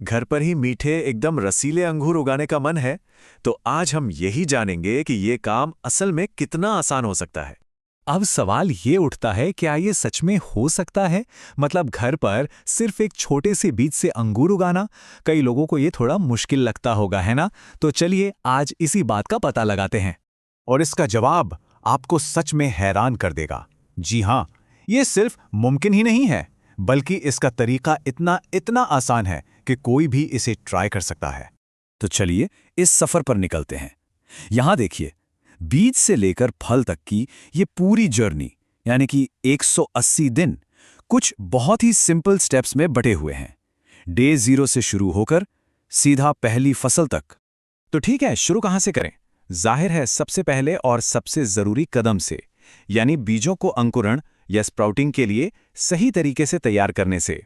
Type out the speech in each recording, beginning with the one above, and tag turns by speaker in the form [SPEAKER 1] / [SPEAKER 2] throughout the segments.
[SPEAKER 1] घर पर ही मीठे एकदम रसीले अंगूर उगाने का मन है, तो आज हम यही जानेंगे कि ये काम असल में कितना आसान हो सकता है।
[SPEAKER 2] अब सवाल ये उठता है, क्या ये सच में हो सकता है? मतलब घर पर सिर्फ एक छोटे से बीज से अंगूर उगाना? कई लोगों को ये थोड़ा मुश्किल लगता होगा, है ना? तो चलिए आज इसी बात का पता लगाते हैं।
[SPEAKER 3] और इसका जवाब आपको सच में हैरान कर देगा। जी हाँ, ये सिर्फ मुमकिन ही नहीं है, बल्कि इसका तरीका इतना इतना आसान है कि कोई भी इसे ट्राई कर सकता है।
[SPEAKER 2] तो चलिए इस सफर पर निकलते हैं। यहां देखिए, बीज से लेकर फल तक की ये पूरी जर्नी, यानी कि 180 दिन, कुछ बहुत ही सिंपल स्टेप्स में बटे हुए हैं। डे 0 से शुरू होकर सीधा पहली फसल तक। तो ठीक है, शुरू कहां से करें? जाहिर है सबसे पहले और सबसे जरूरी कदम से, यानी बीजों को अंकुरण या स्प्राउटिंग के लिए सही तरीके से तैयार करने से।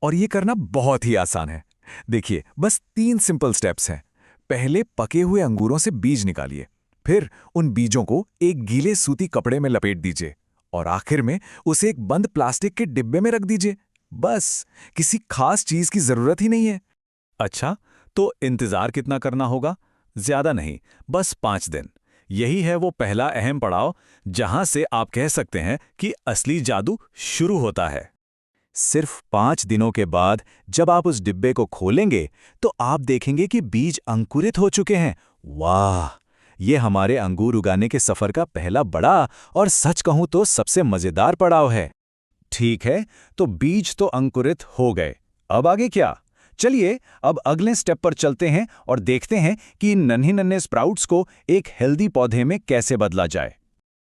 [SPEAKER 2] और ये करना बहुत ही आसान है। देखिए, बस 3 सिंपल स्टेप्स हैं। पहले पके हुए अंगूरों से बीज निकालिए, फिर उन बीजों को एक गीले सूती कपड़े में लपेट दीजिए और आखिर में उसे एक बंद प्लास्टिक के डिब्बे में रख दीजिए। बस, किसी खास चीज की जरूरत ही नहीं है। अच्छा, तो इंतजार कितना करना होगा? ज्यादा नहीं, बस 5 दिन। यही है वो पहला अहम पड़ाव, जहां से आप कह सकते हैं कि असली जादू शुरू होता है। सिर्फ 5 दिनों के बाद जब आप उस डिब्बे को खोलेंगे तो आप देखेंगे कि बीज अंकुरित हो चुके हैं। वाह! ये हमारे अंगूर उगाने के सफर का पहला बड़ा और सच कहूं तो सबसे मजेदार पड़ाव है। ठीक है, तो बीज तो अंकुरित हो गए। अब आगे क्या? चलिए अब अगले स्टेप पर चलते हैं और देखते हैं कि इन नन्हे-नन्हे स्प्राउट्स को एक हेल्दी पौधे में कैसे बदला जाए।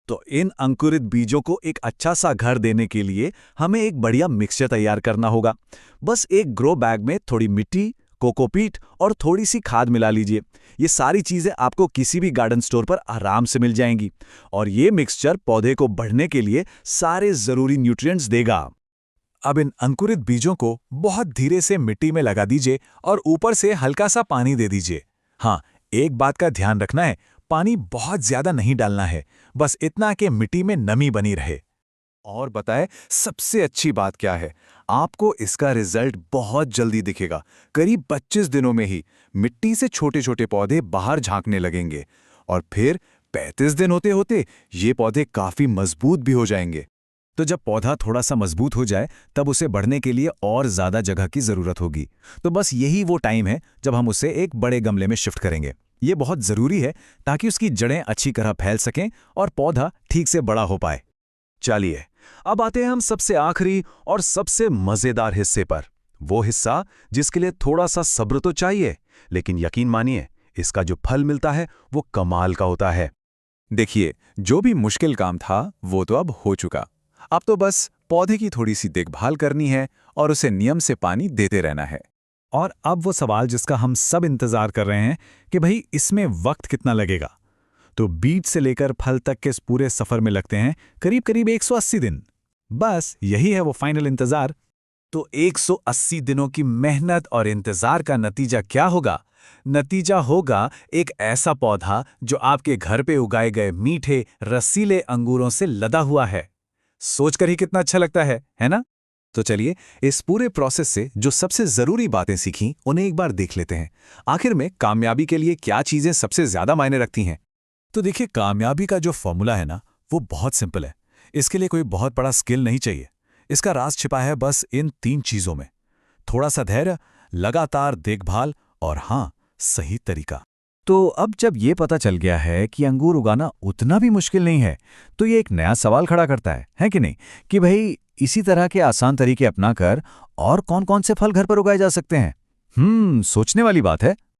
[SPEAKER 2] तो इन अंकुरित बीजों को एक अच्छा सा घर देने के लिए हमें एक बढ़िया मिक्सचर तैयार करना होगा। बस एक ग्रो बैग में थोड़ी मिट्टी, कोकोपीट और थोड़ी सी खाद मिला लीजिए। ये सारी चीजें आपको किसी भी गार्डन स्टोर पर आराम से मिल जाएंगी और ये मिक्सचर पौधे को बढ़ने के लिए सारे जरूरी न्यूट्रिएंट्स देगा। अब इन अंकुरित बीजों को बहुत धीरे से मिट्टी में लगा दीजिए और ऊपर से हल्का सा पानी दे दीजिए। हाँ, एक बात का ध्यान रखना है, पानी बहुत ज्यादा नहीं डालना है, बस इतना कि मिट्टी में नमी बनी रहे। और बताएं, सबसे अच्छी बात क्या है? आपको इसका रिजल्ट बहुत जल्दी दिखेगा। करीब 25 दिनों में ही मिट्टी से छोटे छोटे पौधे बाहर झांकने लगेंगे और फिर 35 दिन होते होते ये पौधे काफी मजबूत भी हो जाएंगे। तो जब पौधा थोड़ा सा मजबूत हो जाए तब उसे बढ़ने के लिए और ज्यादा जगह की जरूरत होगी। तो बस यही वो टाइम है जब हम उसे एक बड़े गमले में शिफ्ट करेंगे। ये बहुत जरूरी है ताकि उसकी जड़ें अच्छी तरह फैल सकें और पौधा ठीक से बड़ा हो पाए। चलिए अब आते हैं हम सबसे आखिरी और सबसे मजेदार हिस्से पर। वो हिस्सा जिसके लिए थोड़ा सा सब्र तो चाहिए, लेकिन यकीन मानिए इसका जो फल मिलता है वो कमाल का होता है। देखिए, जो भी मुश्किल काम था वो तो अब हो चुका। अब तो बस पौधे की थोड़ी सी देखभाल करनी है और उसे नियम से पानी देते रहना है। और अब वो सवाल जिसका हम सब इंतजार कर रहे हैं कि भाई इसमें वक्त कितना लगेगा? तो बीज से लेकर फल तक के इस पूरे सफर में लगते हैं करीब करीब 180 दिन। बस यही है वो फाइनल इंतजार। तो 180 दिनों की मेहनत और इंतजार का नतीजा क्या होगा? नतीजा होगा एक ऐसा पौधा जो आपके घर पे उगाए गए मीठे रसीले अंगूरों से लदा हुआ है। सोचकर ही कितना अच्छा लगता है ना? तो चलिए इस पूरे प्रोसेस से जो सबसे जरूरी बातें सीखी उन्हें एक बार देख लेते हैं। आखिर में कामयाबी के लिए क्या चीजें सबसे ज्यादा मायने रखती हैं? तो देखिए, कामयाबी का जो फॉर्मूला है ना, वो बहुत सिंपल है। इसके लिए कोई बहुत बड़ा स्किल नहीं चाहिए। इसका राज छिपा है बस इन 3 चीजों में: थोड़ा सा धैर्य, लगातार देखभाल और हाँ, सही तरीका। तो अब जब ये पता चल गया है कि अंगूर उगाना उतना भी मुश्किल नहीं है, तो ये एक नया सवाल खड़ा करता है कि नहीं? कि भाई इसी तरह के आसान तरीके अपनाकर और कौन-कौन से फल घर पर उगाए जा सकते हैं? सोचने वाली बात है।